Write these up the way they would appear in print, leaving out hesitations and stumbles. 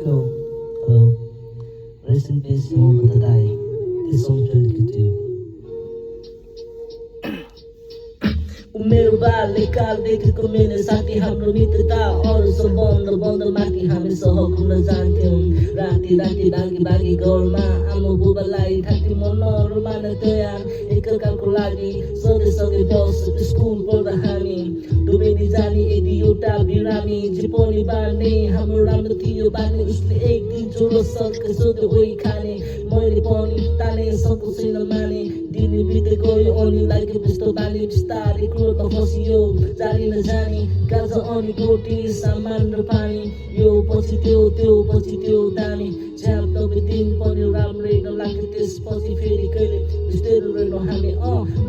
Hello, hello. Rest in peace, mo matatay. This song dedicated to you. मेरो बाल्य कालदेखिको मेरो साथी हाम्रो मित्रता अरू सम्बन्ध बन्धमाथि हामी सहर घुम्न जान्थ्यौँ राति राति बागी बागी घरमा आमा बुबालाई थाक्थ्यौँ मनहरूमा नै तयार एकअर्काको लागि सधैँ सँगै बस स्कुल पढ्दा हामी डुबेनी जाने यदि एउटा बिरामी जे पनि बाँड्ने हाम्रो राम्रो थियो बानी उसले एक दिन जोरो सर्के सोध्यो ओइ खाने मैले पनि ताने सकुसै नमाने दिन बित्दै गयो अनि लाग्यो त्यस्तो बानी बिस्तारै क्रोधमा फसियो जानी नजानी गाजा अनि रोटी सामान र पानी यो पछि त्यो पछि त्यो दामी झ्याप तपाईँ दिन पनि राम्रै नलाग्यो त्यसपछि फेरि कहिले बिस्तेरो रहेनौँ हामी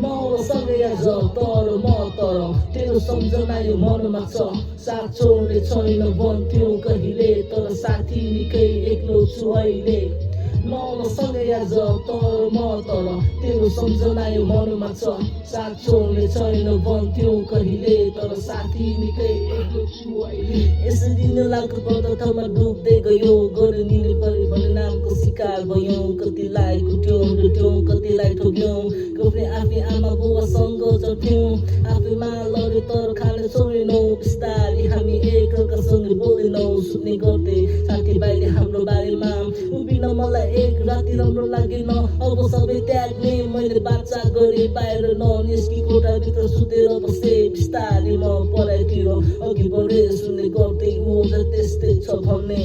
म सँगै आज तर तेरो सम्झना यो मनमा छ साथ छोड्ने छैन भन्थ्यौ कहिले तर साथी निकै एक्लो छु अहिले म सँगै आज तर तेरो सम्झना यो मनमा छ साथ छोड्ने छैन भन्थ्यौ कहिले तर साथी निकै एक्लो छु अहिले यसरी नलाग्दो पदार्थमा डुब्दै गयो गरे निले परि भन्ने नामको शिकार भयौँ कतिलाई कुट्यौँ कतिलाई ठोक्यौँ कहिले आफै आमा बुवासँग चढ्थ्यौँ आफैमा लड्यो तर खाने छोडेनौँ बिस्तारै हामी एकअर्कासँग बोल्दैनौँ सुत्ने गर्थे साथीभाइले हाम्रो बारेमा उभिन मलाई एक राति राम्रो लागेन अब सबै त्याग्ने मैले बाचा गरेँ बाहिर ननिस्की कोठाभित्र सुतेर बसेँ बिस्तारै म पढाइतिर अघि बढेँ सुन्ने गर्दै ऊ त्यस्तै छ भन्ने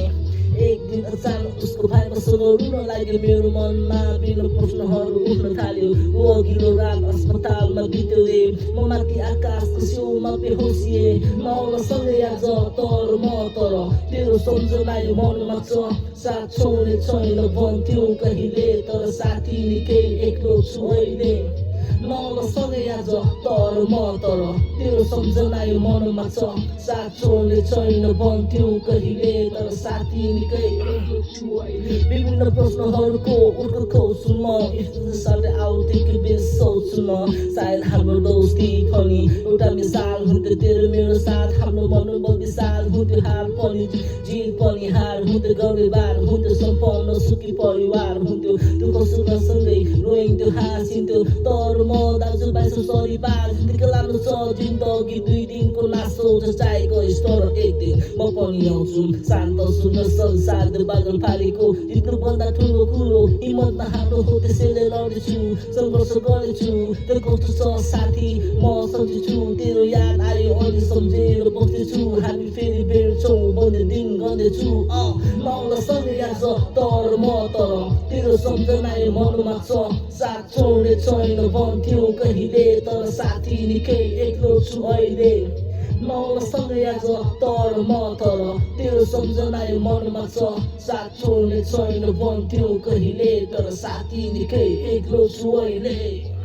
एक दिन अचानक उसको भाइ मसँग रुन लाग्यो मेरो मनमा बिना प्रश्नहरू उठ्न थाल्यो ऊ अघिल्लो रात अस्पतालमा बित्यो रे म माथि आकाशको छेउमा बेहोसिए म सँगै आज तर तेरो सम्झना यो मनमा छ साथ छोड्ने छैन भन्थ्यौ कहिले तर साथी निकै एक्लो छु अहिले म सँगै आज तर तेरो सम्झना यो मनमा छ साथ छोड्ने छैन भन्थ्यौ कहिले तर साथी निकै एक्लो छु अहिले विभिन्न प्रश्नहरूको उत्तर खोज्छु म साथै आउँथे कि बिर्साउँछु म सायद हाम्रो दोस्ती पनि एउटा मिसाल हुन्थ्यो तेरो मेरो साथ हाम्रो मनोबल विशाल हुन्थ्यो हार पनि जित पनि हार हुन्थ्यो गर्वबार हुन्थ्यो सम्पन्न सुखी परिवार हुन्थ्यो दुःख सुखसँगै रोइन्थ्यो हाँसिन्थ्यो तर म दाजुभाइसँग सरी पार जिन्दगी राम्रो छ जिन्दगी दुई दिनको नासो चाहिएको स्तर एक दिन म पनि आउँछु शान्त सुन्न संसार बादल फालेको जित्नुभन्दा ठुलो कुरो हिम्मतमा हाम्रो हो त्यसैले लडेछु सङ्घर्ष गरेछु त्यो कस्तो छ साथी म सम्झिन्छु तेरो याद आयो अनि सम्झेर बस्दैछु हामी फेरि भेट्छौँ भन्ने दिन गर्दैछु म सँगै आज तर तेरो सम्झना यो मनमा छ साथ छोड्ने छैन भन्थ्यौ कहिले तर साथी निकै एक्लो छु अहिले म सँगै आज तर तेरो सम्झना यो मनमा छ साथ छोड्ने छैन भन्थ्यौ कहिले तर साथी निकै एक्लो छु अहिले